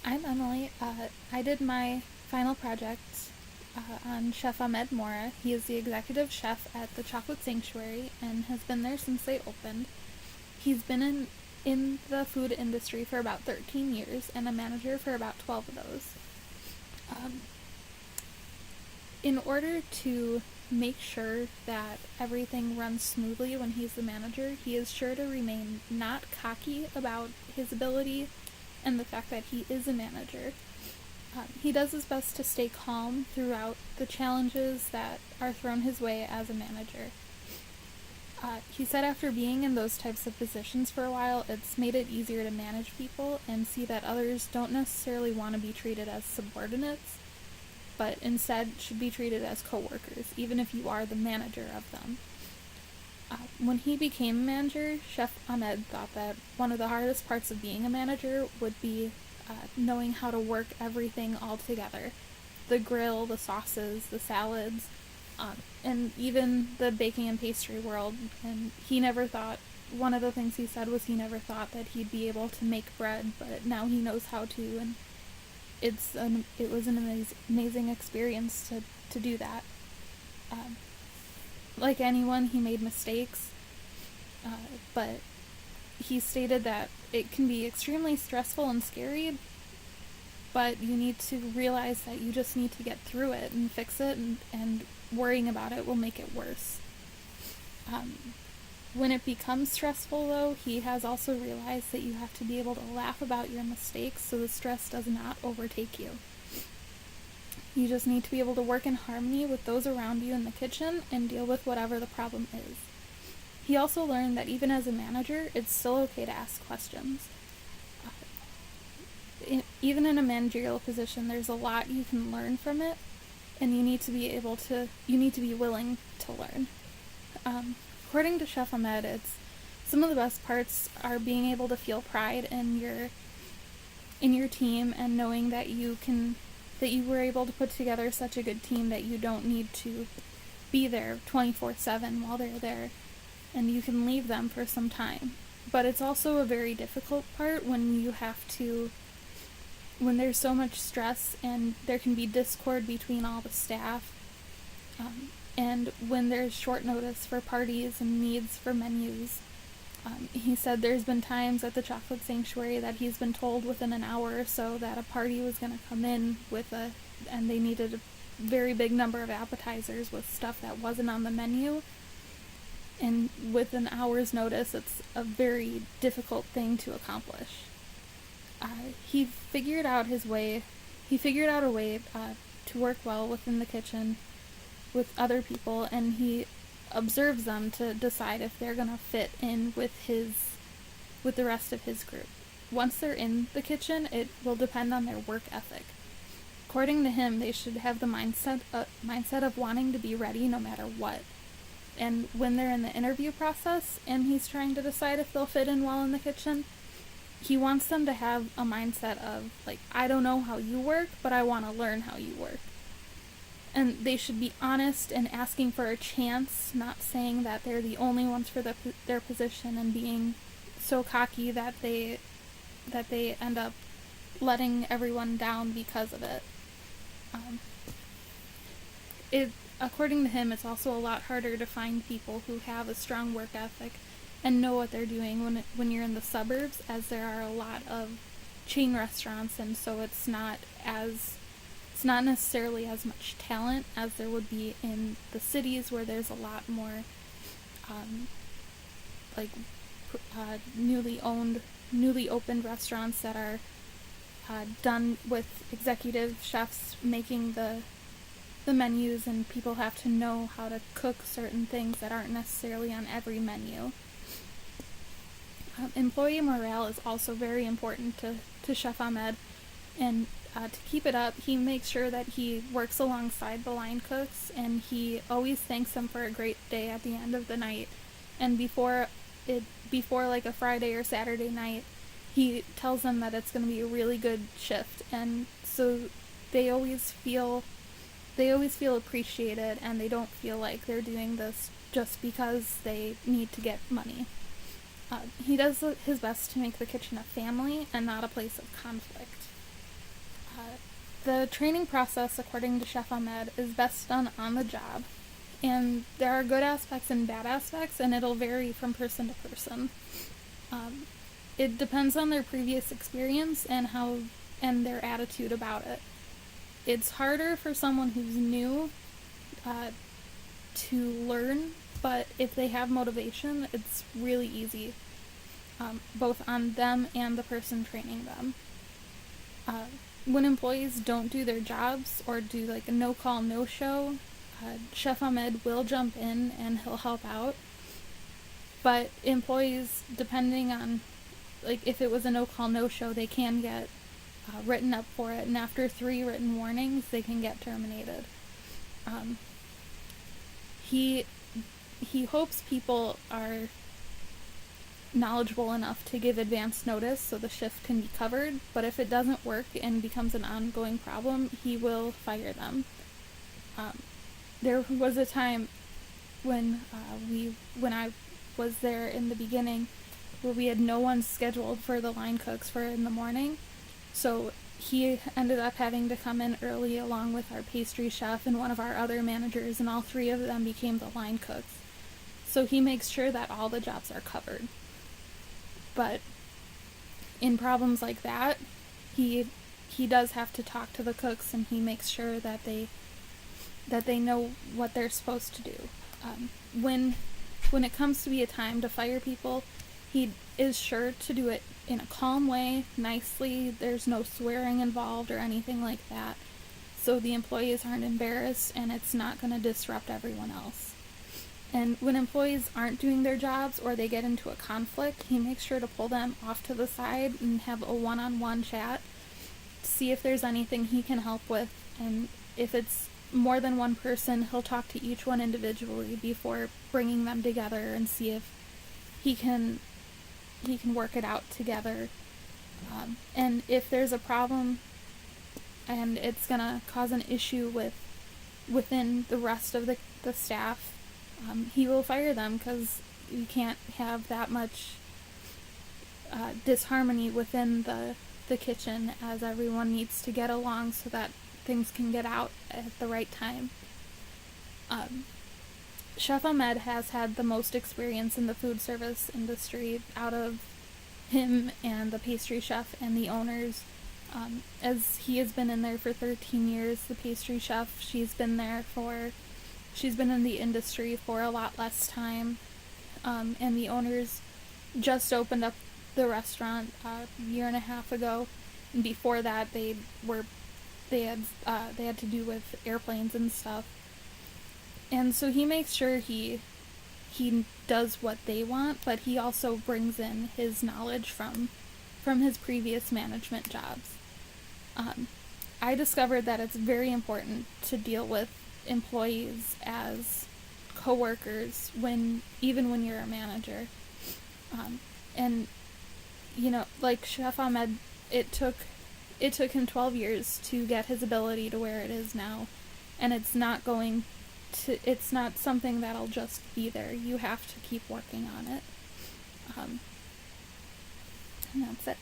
I'm Emily. I did my final project on Chef Ahmed Mora. He is the executive chef at the Chocolate Sanctuary and has been there since they opened. He's been in the food industry for about 13 years and a manager for about 12 of those. Um, in order to make sure that everything runs smoothly when he's the manager, he is sure to remain not cocky about his ability and the fact that he is a manager. He does his best to stay calm throughout the challenges that are thrown his way as a manager. He said after being in those types of positions for a while, it's made it easier to manage people and see that others don't necessarily want to be treated as subordinates, but instead should be treated as coworkers, even if you are the manager of them. When he became a manager, Chef Ahmed thought that one of the hardest parts of being a manager would be knowing how to work everything all together. The grill, the sauces, the salads, and even the baking and pastry world. And he never thought, one of the things he said was he never thought that he'd be able to make bread, but now he knows how to, and it was an amazing experience to do that. Um, like anyone, he made mistakes, but he stated that it can be extremely stressful and scary, but you need to realize that you just need to get through it and fix it, and worrying about it will make it worse. When it becomes stressful, though, he has also realized that you have to be able to laugh about your mistakes so the stress does not overtake you. You just need to be able to work in harmony with those around you in the kitchen and deal with whatever the problem is. He also learned that even as a manager, it's still okay to ask questions. Even in a managerial position, there's a lot you can learn from it, and you need to be willing to learn. According to Chef Ahmed, some of the best parts are being able to feel pride in your team and knowing that you were able to put together such a good team that you don't need to be there 24/7 while they're there, and you can leave them for some time. But it's also a very difficult part when there's so much stress and there can be discord between all the staff, and when there's short notice for parties and needs for menus. He said there's been times at the Chocolate Sanctuary that he's been told within an hour or so that a party was going to come in and they needed a very big number of appetizers with stuff that wasn't on the menu. And with an hour's notice, it's a very difficult thing to accomplish. He figured out a way to work well within the kitchen with other people, and he observes them to decide if they're going to fit in with the rest of his group. Once they're in the kitchen, it will depend on their work ethic. According to him, they should have the mindset of wanting to be ready no matter what. And when they're in the interview process and he's trying to decide if they'll fit in well in the kitchen, he wants them to have a mindset of, like, I don't know how you work, but I want to learn how you work. And they should be honest and asking for a chance, not saying that they're the only ones for their position and being so cocky that they end up letting everyone down because of it. According to him, it's also a lot harder to find people who have a strong work ethic and know what they're doing when you're in the suburbs, as there are a lot of chain restaurants, and so it's not necessarily as much talent as there would be in the cities, where there's a lot more newly opened restaurants that are done with executive chefs making the menus, and people have to know how to cook certain things that aren't necessarily on every menu. Employee morale is also very important to Chef Ahmed, and to keep it up, he makes sure that he works alongside the line cooks, and he always thanks them for a great day at the end of the night. And before like a Friday or Saturday night, he tells them that it's going to be a really good shift, and so they always feel appreciated, and they don't feel like they're doing this just because they need to get money. He does his best to make the kitchen a family and not a place of conflict. The training process, according to Chef Ahmed, is best done on the job. And there are good aspects and bad aspects, and it'll vary from person to person. It depends on their previous experience and their attitude about it. It's harder for someone who's new to learn, but if they have motivation, it's really easy, both on them and the person training them. When employees don't do their jobs or do like a no-call, no-show, Chef Ahmed will jump in and he'll help out. But employees, depending on, like, if it was a no-call, no-show, they can get written up for it, and after 3 written warnings, they can get terminated. He hopes people are knowledgeable enough to give advance notice so the shift can be covered, but if it doesn't work and becomes an ongoing problem, he will fire them. There was a time when I was there in the beginning where we had no one scheduled for the line cooks for in the morning, so he ended up having to come in early along with our pastry chef and one of our other managers, and all 3 of them became the line cooks. So he makes sure that all the jobs are covered. But in problems like that, he does have to talk to the cooks, and he makes sure that they know what they're supposed to do. When it comes to be a time to fire people, he is sure to do it in a calm way, nicely. There's no swearing involved or anything like that, so the employees aren't embarrassed and it's not going to disrupt everyone else. And when employees aren't doing their jobs or they get into a conflict, he makes sure to pull them off to the side and have a one-on-one chat to see if there's anything he can help with, and if it's more than one person, he'll talk to each one individually before bringing them together and see if he can work it out together. And if there's a problem and it's gonna cause an issue within the rest of the staff, he will fire them, because you can't have that much disharmony within the kitchen, as everyone needs to get along so that things can get out at the right time. Chef Ahmed has had the most experience in the food service industry out of him and the pastry chef and the owners, as he has been in there for 13 years. The pastry chef, she's been in the industry for a lot less time, and the owners just opened up the restaurant a year and a half ago, and before that they had to do with airplanes and stuff. And so he makes sure he does what they want, but he also brings in his knowledge from his previous management jobs. I discovered that it's very important to deal with employees as co-workers even when you're a manager. And like Chef Ahmed, it took him 12 years to get his ability to where it is now, and it's not something that'll just be there. You have to keep working on it. And that's it.